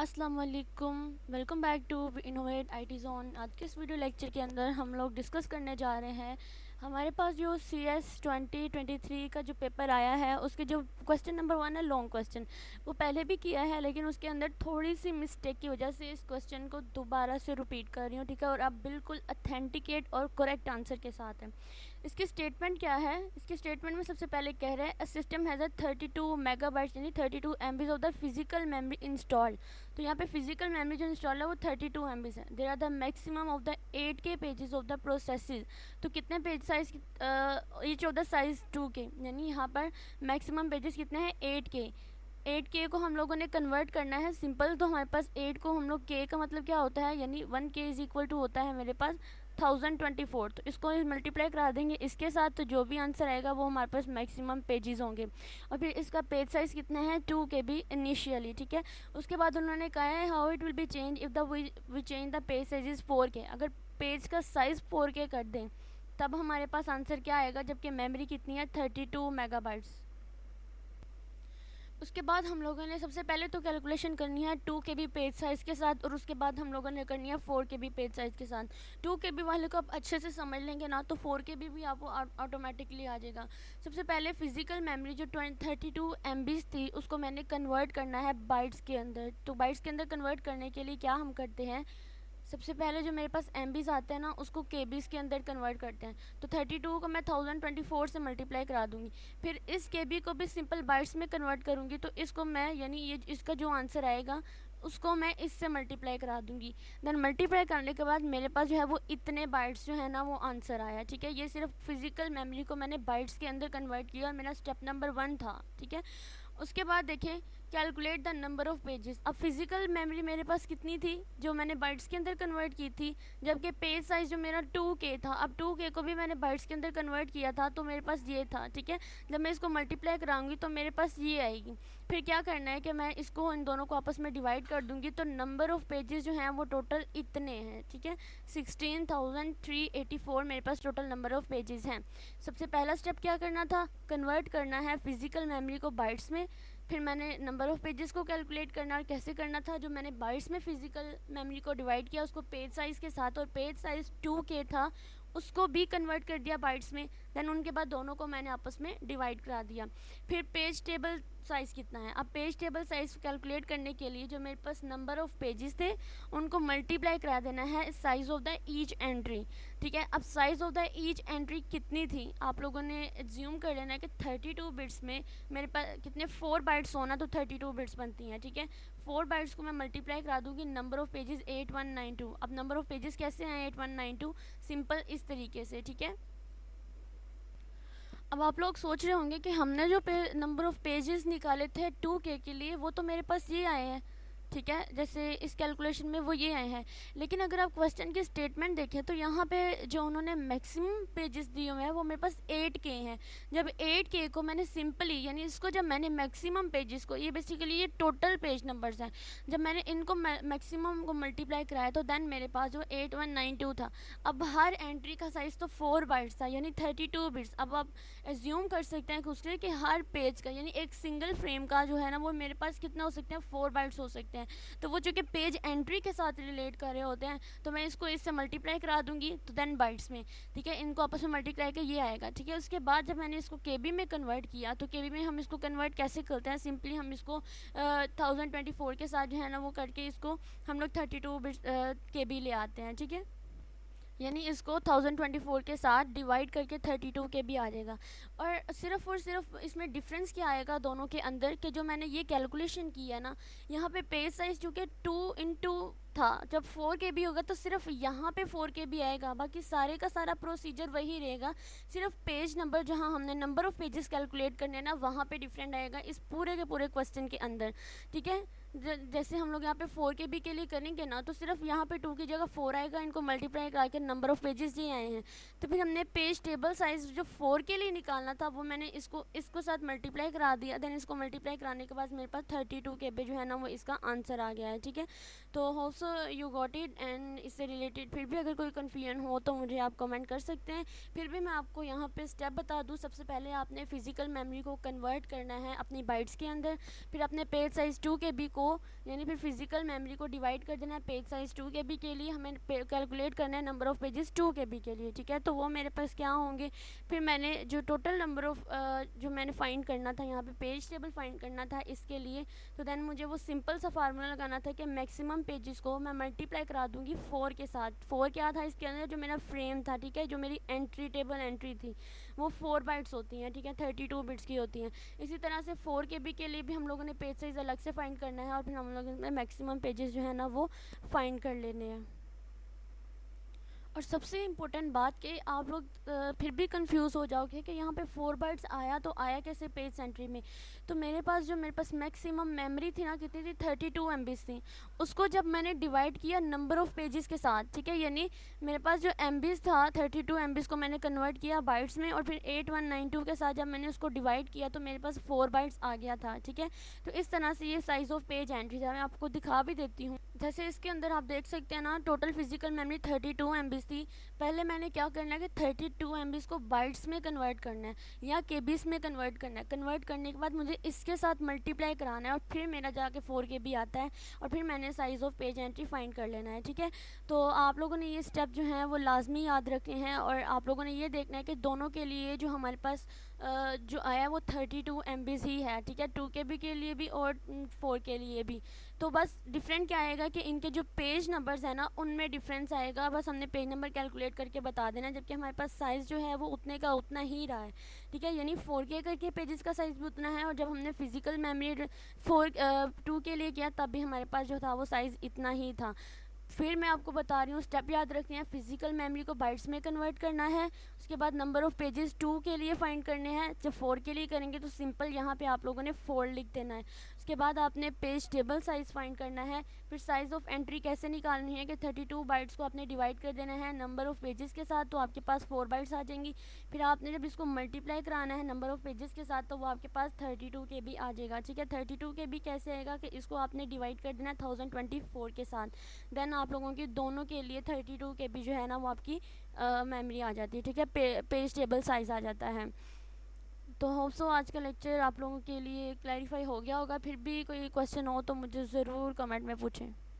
अस्सलाम वालेकुम। Welcome back to Innovate IT Zone. आज के इस वीडियो लेक्चर के अंदर हम लोग डिस्कस करने जा रहे हैं हमारे पास जो CS 2023 का जो पेपर आया है उसके जो क्वेश्चन नंबर 1 है लॉन्ग क्वेश्चन, वो पहले भी किया है लेकिन उसके अंदर थोड़ी सी मिस्टेक की वजह से इस क्वेश्चन को दोबारा से रिपीट कर रही हूँ, ठीक है। और आप बिल्कुल अथेंटिकेट और करेक्ट आंसर के साथ हैं। इसकी स्टेटमेंट क्या है? इसकी स्टेटमेंट में सबसे पहले कह रहे हैं a system has a 32 megabytes यानी 32 MBs of the physical memory installed. तो यहाँ पे फिजिकल मेमोरी जो इंस्टॉल है वो 32 MBs है। There are the maximum of the 8K pages of the processes. तो कितने page size each of the size 2K, यानी यहाँ पर मैक्सिमम पेजेस कितने हैं 8K। 8K को हम लोगों ने कन्वर्ट करना है सिंपल। तो हमारे पास 8 को हम लोग K का मतलब क्या होता है, यानी 1K इज इक्वल टू होता है मेरे पास 1024। तो इसको मल्टीप्लाई करा देंगे इसके साथ, तो जो भी आंसर आएगा वो हमारे पास मैक्सिमम पेजेस होंगे। और फिर इसका पेज साइज कितने हैं 2KB इनिशियली, ठीक है। उसके बाद उन्होंने कहा है how it will be change if the we change the page size is 4K। अगर पेज का साइज़ 4K कर दें तब हमारे पास आंसर क्या आएगा, जबकि मेमोरी कितनी है 32 मेगाबाइट्स। उसके बाद हम लोगों ने सबसे पहले तो कैलकुलेशन करनी है 2KB पेज साइज़ के साथ, और उसके बाद हम लोगों ने करनी है 4KB पेज साइज़ के साथ। 2KB वाले को आप अच्छे से समझ लेंगे ना तो 4KB भी आपको ऑटोमेटिकली आ जाएगा। सबसे पहले फिजिकल मेमोरी जो 32 MBs थी उसको मैंने कन्वर्ट करना है बाइट्स के अंदर। तो बाइट्स के अंदर कन्वर्ट करने के लिए क्या हम करते हैं, सबसे पहले जो मेरे पास MBs आते हैं ना उसको KBs के अंदर कन्वर्ट करते हैं। तो 32 को मैं 1024 से मल्टीप्लाई करा दूंगी, फिर इस KB को भी सिंपल बाइट्स में कन्वर्ट करूंगी। तो इसको मैं यानी ये इसका जो आंसर आएगा उसको मैं इससे मल्टीप्लाई करा दूंगी। देन मल्टीप्लाई करने के बाद मेरे पास जो है वो इतने बाइट्स जो है ना वो आंसर आया, ठीक है। ये सिर्फ फिजिकल मेमोरी को मैंने बाइट्स के अंदर कन्वर्ट किया और मेरा स्टेप नंबर 1 था, ठीक है। उसके बाद देखें calculate the number of pages. अब फिजिकल मेमोरी मेरे पास कितनी थी जो मैंने बाइट्स के अंदर कन्वर्ट की थी, जबकि पेज साइज़ जो मेरा 2K था। अब 2K को भी मैंने बाइट्स के अंदर कन्वर्ट किया था तो मेरे पास ये था, ठीक है। जब मैं इसको मल्टीप्लाई कराऊंगी तो मेरे पास ये आएगी। फिर क्या करना है कि मैं इसको इन दोनों को आपस में डिवाइड कर दूंगी, तो नंबर ऑफ़ पेजेस जो हैं वो टोटल इतने हैं, ठीक है। 16,384 मेरे पास टोटल नंबर ऑफ़ पेजेस हैं। सबसे पहला स्टेप क्या करना था, कन्वर्ट करना है फिजिकल मेमोरी को बाइट्स में। फिर मैंने नंबर ऑफ़ पेजेस को कैलकुलेट करना, और कैसे करना था, जो मैंने बाइट्स में फिजिकल मेमोरी को डिवाइड किया उसको पेज साइज़ के साथ, और पेज साइज़ 2K था उसको भी कन्वर्ट कर दिया बाइट्स में। देन उनके बाद दोनों को मैंने आपस में डिवाइड करा दिया। फिर पेज टेबल साइज़ कितना है, अब पेज टेबल साइज़ कैलकुलेट करने के लिए जो मेरे पास नंबर ऑफ़ पेजेस थे उनको मल्टीप्लाई करा देना है size of the each entry, ठीक है। अब size of the each entry कितनी थी आप लोगों ने एज्यूम कर लेना है कि 32 बिट्स में मेरे पास कितने 4 बाइट्स होना, तो 32 बिट्स बनती हैं, ठीक है। 4 बाइट्स को मैं मल्टीप्लाई करा दूंगी नंबर ऑफ़ पेजेस 8192। अब नंबर ऑफ़ पेजेस कैसे हैं 8192, सिंपल इस तरीके से, ठीक है। अब आप लोग सोच रहे होंगे कि हमने जो नंबर ऑफ़ पेजेस निकाले थे 2K के लिए वो तो मेरे पास ये आए हैं, ठीक है। जैसे इस कैलकुलेशन में वो ये आए हैं, लेकिन अगर आप क्वेश्चन की स्टेटमेंट देखें तो यहाँ पे जो उन्होंने मैक्सिमम पेजेस दिए हुए हैं वो मेरे पास 8K हैं। जब 8K को मैंने सिंपली यानी इसको जब मैंने मैक्सिमम पेजेस को, ये बेसिकली ये टोटल पेज नंबर्स हैं, जब मैंने इनको मैक्सिमम को मल्टीप्लाई कराया तो देन मेरे पास जो 8192 था। अब हर एंट्री का साइज़ तो 4 बाइट्स था यानी 32 बिट्स। अब आप एज्यूम कर सकते हैं उसके कि हर पेज का यानी एक सिंगल फ्रेम का जो है ना वो मेरे पास कितना हो सकते हैं 4 बाइट्स हो सकते हैं। तो वो जो कि पेज एंट्री के साथ रिलेट कर रहे होते हैं, तो मैं इसको इससे मल्टीप्लाई करा दूंगी तो देन बाइट्स में, ठीक है। इनको आपस में मल्टीप्लाई कर ये आएगा, ठीक है। उसके बाद जब मैंने इसको KB में कन्वर्ट किया तो KB में हम इसको कन्वर्ट कैसे करते हैं, सिंपली हम इसको 1024 के साथ जो है ना वो करके इसको हम लोग 32 बिट्स KB ले आते हैं, ठीक है। यानी इसको 1024 के साथ डिवाइड करके 32 के भी आ जाएगा। और सिर्फ इसमें डिफरेंस क्या आएगा दोनों के अंदर कि जो मैंने ये कैलकुलेशन की है ना, यहाँ पे पेज साइज़ चूँकि 2 × था, जब 4K भी होगा तो सिर्फ यहाँ पे 4K भी आएगा, बाकी सारे का सारा प्रोसीजर वही रहेगा। सिर्फ पेज नंबर जहाँ हमने नंबर ऑफ़ पेजेस कैलकुलेट करने हैं ना वहाँ पे डिफरेंट आएगा इस पूरे के पूरे क्वेश्चन के अंदर, ठीक है। जैसे हम लोग यहाँ पे 4KB के लिए करेंगे ना तो सिर्फ यहाँ पे 2 की जगह 4 आएगा, इनको मल्टीप्लाई करके नंबर ऑफ़ पेजेस ये आए हैं। तो फिर हमने पेज टेबल साइज़ जो 4 के लिए निकालना था वो मैंने इसको साथ मल्टीप्लाई करा दिया। देन इसको मल्टीप्लाई कराने के बाद मेरे पास 32 KB जो है ना वो इसका आंसर आ गया है, ठीक है। तो hopes you got it. And इससे रिलेटेड फिर भी अगर कोई कन्फ्यूजन हो तो मुझे आप कमेंट कर सकते हैं। फिर भी मैं आपको यहाँ पे स्टेप बता दूँ, सबसे पहले आपने फिजिकल मेमोरी को कन्वर्ट करना है अपनी बाइट्स के अंदर, फिर अपने पेज साइज़ 2KB को यानी फिर फिजिकल मेमोरी को डिवाइड कर देना है पेज साइज़ 2 KB के लिए, हमें कैलकुलेट करना है नंबर ऑफ़ पेजेस 2 KB के लिए, ठीक है। तो वो मेरे पास क्या होंगे, फिर मैंने जो टोटल नंबर ऑफ़ जो मैंने फाइंड करना था यहाँ पे पेज टेबल फाइंड करना था इसके लिए, तो देन मुझे वो सिंपल सा फार्मूला लगाना था कि मैक्सिमम पेजेस को मैं मल्टीप्लाई करा दूँगी 4 के साथ। 4 क्या था इसके अंदर, जो मेरा फ्रेम था, ठीक है, जो मेरी एंट्री टेबल एंट्री थी वो 4 बाइट्स होती हैं, ठीक है, 32 बिट्स की होती हैं। इसी तरह से 4 KB के लिए भी हम लोगों ने पेज साइज़ अलग से फाइंड करना है और फिर हम लोगों ने मैक्सिमम पेजेस जो है ना वो फाइंड कर लेने हैं। और सबसे इम्पोर्टेंट बात कि आप लोग फिर भी कंफ्यूज हो जाओगे कि यहाँ पे 4 बाइट्स आया तो आया कैसे पेज एंट्री में। तो मेरे पास मैक्सिमम मेमोरी थी ना, कितनी थी, 32 MB थी। उसको जब मैंने डिवाइड किया नंबर ऑफ़ पेजेस के साथ, ठीक है, यानी मेरे पास जो MB था 32 MB को मैंने कन्वर्ट किया बाइट्स में और फिर 8192 के साथ जब मैंने उसको डिवाइड किया तो मेरे पास 4 बाइट्स आ गया था, ठीक है। तो इस तरह से ये साइज़ ऑफ पेज एंट्री था। मैं आपको दिखा भी देती हूँ। जैसे इसके अंदर आप देख सकते हैं ना, टोटल फिजिकल मेमोरी 32 MB थी। पहले मैंने क्या करना है कि 32 MB को बाइट्स में कन्वर्ट करना है या केबीस में कन्वर्ट करना है। कन्वर्ट करने के बाद मुझे इसके साथ मल्टीप्लाई कराना है और फिर मेरा जाके 4 KB आता है और फिर मैंने size of page entry find कर लेना है, ठीक है। तो आप लोगों ने ये स्टेप जो हैं वो लाजमी याद रखे हैं और आप लोगों ने ये देखना है कि दोनों के लिए जो हमारे पास जो आया वो 32 MB ही है, ठीक है, 2 KB के लिए भी और 4 के लिए भी। तो बस डिफरेंट क्या आएगा कि इनके जो पेज नंबर्स है ना उनमें डिफरेंस आएगा। बस हमने पेज नंबर कैलकुलेट करके बता देना, जबकि हमारे पास साइज़ जो है वो उतने का उतना ही रहा है, ठीक है, यानी 4K करके पेजेस का साइज़ भी उतना है। और जब हमने फिजिकल मेमोरी 2 के लिए किया तब भी हमारे पास जो था वो साइज़ इतना ही था। फिर मैं आपको बता रही हूँ, स्टेप याद रखने हैं। फिजिकल मेमोरी को बाइट्स में कन्वर्ट करना है, उसके बाद नंबर ऑफ़ पेजेस 2 के लिए फाइंड करने हैं। जब 4 के लिए करेंगे तो सिंपल यहाँ पे आप लोगों ने 4 लिख देना है। उसके बाद आपने पेज टेबल साइज़ फाइंड करना है। फिर साइज़ ऑफ एंट्री कैसे निकालनी है कि 32 बाइट्स को आपने डिवाइड कर देना है नंबर ऑफ़ पेजेस के साथ, तो आपके पास 4 बाइट्स आ जाएंगी। फिर आपने जब इसको मल्टीप्लाई कराना है नंबर ऑफ़ पेजेस के साथ तो वो आपके पास 32 KB आ जाएगा, ठीक है। 32 KB कैसे आएगा कि इसको आपने डिवाइड कर देना है 1024 के साथ। देन आप लोगों की दोनों के लिए 32 KB जो है ना वो आपकी मेमोरी आ जाती है, ठीक है, पेज टेबल साइज़ आ जाता है। तो होप सो आज का लेक्चर आप लोगों के लिए क्लैरिफाई हो गया होगा। फिर भी कोई क्वेश्चन हो तो मुझे ज़रूर कमेंट में पूछें।